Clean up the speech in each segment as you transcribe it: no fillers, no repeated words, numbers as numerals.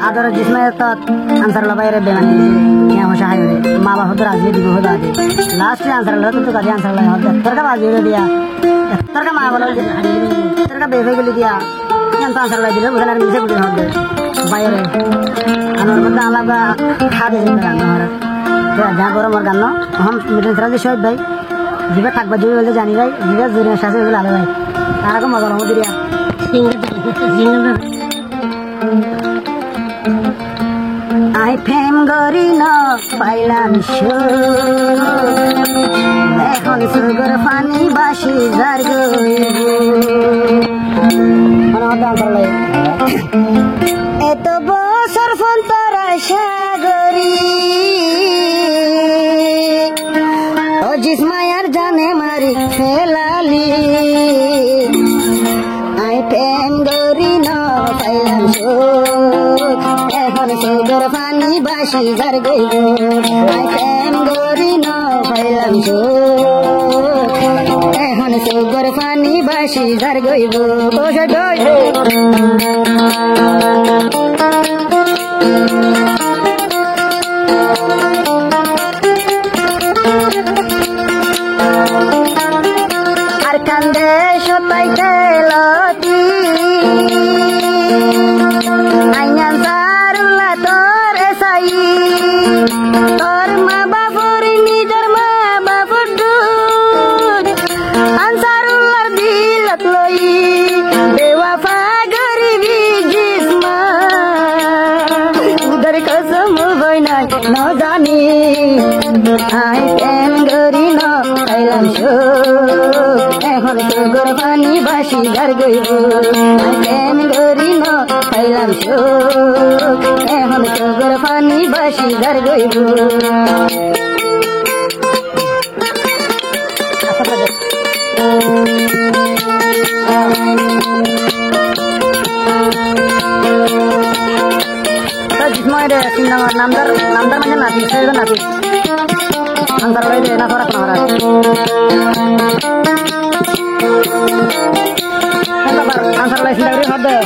আদর জিসমে তো আনসার বাইরে বেমানি নিয়ে বসা হাই মা বাবা তো রাজি দিব হতো আগে লাস্টে আনসার তো কাজে আনসার লাগে হবে তোরকা বাজি দিয়া তোরকা মা বলো তোরকা বেফে গেলি দিয়া কেন তো আনসার দিলে বুঝান আর মিশে বুঝে হবে বাইরে আমার মধ্যে আলাদা খাদে যেতে গান আমার যা গরম আর গান হম মিটন সারা যে শহীদ ভাই জিবা থাকবা জুড়ে বলতে জানি ভাই জিবা জুড়ে শাসে বলে আলো ভাই তারা মজা রঙ দিয়া I প্রেম করি না পাইলাম এখন সুগর পানি বাসি যার এত বছর ফোন তারা সাগরি ও জিসমায়ার জানে মারি ফেলালি আই প্রেম করি না পাইলাম এখন সুগর পানি বাসি যার গইব আই প্রেম করি না পাইলাম এখন সুগর পানি বাসি যার গইব বসে আর কান্দে সবাই খেলতি আইয়ান সারুল্লা তোর সাই তোর মা বাবুর নিজের মা বাবুর দুধ আনসারুল্লার দিলত লই বেওয়াফা গরিবি জিসমা উদর কসম হই না ন জানি আই প্রেম করি না পাইলাম এখন সুগর পানি বাসি যার গইব আই প্রেম করি না পাইলাম এখন সুগর পানি বাসি যার গইব নামদার মানে নাতি সেটা নাতি আনসার বাইরে না করা না আনসার লাইসি লাগবে হবে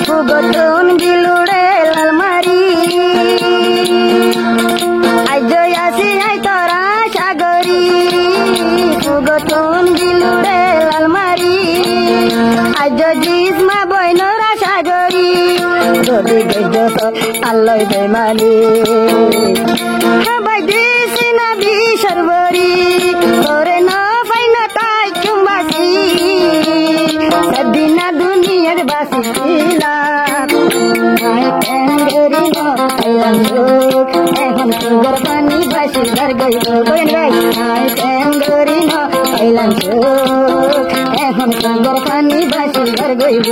ফুগতন গিলুড়ে লালমারি আই জয় আসি আই তোরা সাগরি ফুগতন গিলুড়ে লালমারি আই জয় জিসমা বইনরা সাগরি যদি গেছ আল্লাহ বেমানি দিছি না বিসরবরি তোরে না পাই না তাই চুম্বাসি সদিনা দুনিয়ার বাসি এখন সুগর পানি বাসি ঘর গইব গরি না পাইলাম এখন সুগর পানি বাসি ঘর গইব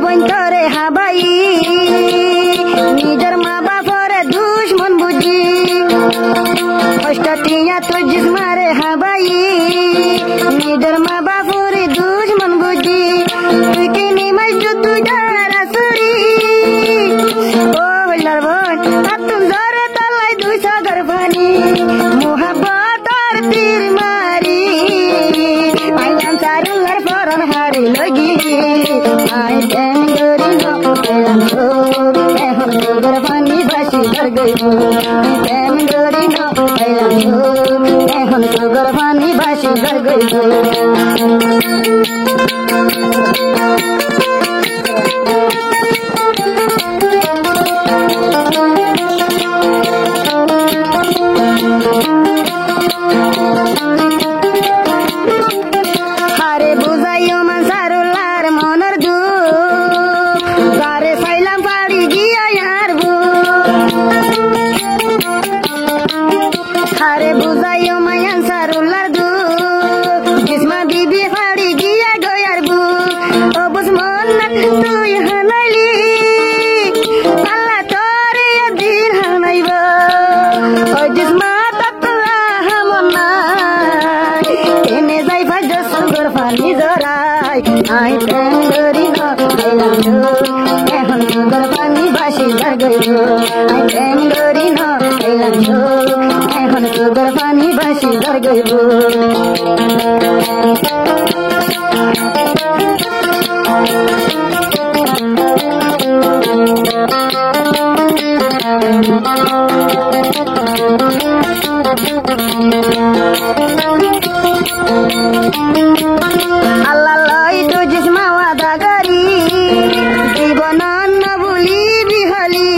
বন্তরে হাবাই নিজের মা বাপরে দুশ্মন বুঝি টিয়া তো জিসমারে হাবাই নিজের মা বাপরে দুশ্মন বুঝি তুই কিনি মাই যুদ্ধ রাসুরি ও বলার বোন আতুম ধরে তালাই 200 গর্ভানি মোহাব্বত আর তীর মারি আইয়ান সারুলার ফরন হারি লগি আই প্রেম করি না পেলাম এখন সুগর পানি বাসি ঘর গইব প্রেম করি না পেলাম এখন সুগর পানি বাসি ঘর গইব হারে বুঝাইও মান সারুলার মনের দুঃখ গারে সাইলাম পাড়ি গিয়া আর হারে বুঝাইও মায়ান সারুলার দুঃখ জিসমা বিবি পাড়ি গিয়া গয়ার বুক ও বুঝমন না তুই হানাইলি আল্লাহ তোরে দিন হানাইব ও জিসমা ততলা হামনা সুগার পানি বাসি ঝর গইব আল্লাহ লই তুজিস মাওয়া দাগারি জীবন নবুলি বিহলি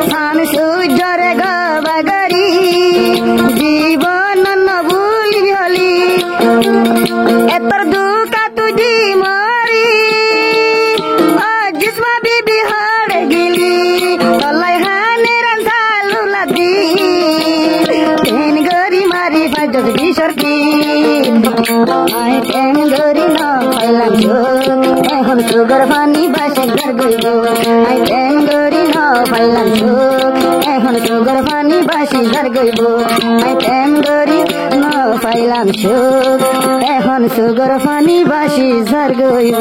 সান সূর্যরে গবাগারি জীবন নবুলি বিহলি এতর দুকা তুজি মরি ও জিসমা বিবি হাড় গিলি তলাই হানে রান্ধালু লাদি তেন গরি মারি ফাজত বিসরতি আই তেন গরি না পাইলাম চোখ এখন সুগার পানি বাসে ঘর গইব আই তেন গরি না পাইলাম চোখ এখন সুগার পানি বাসি ঘর গইব আই তেন গরি না পাইলাম চোখ এখন সুগার পানি বাসি ঘর গইব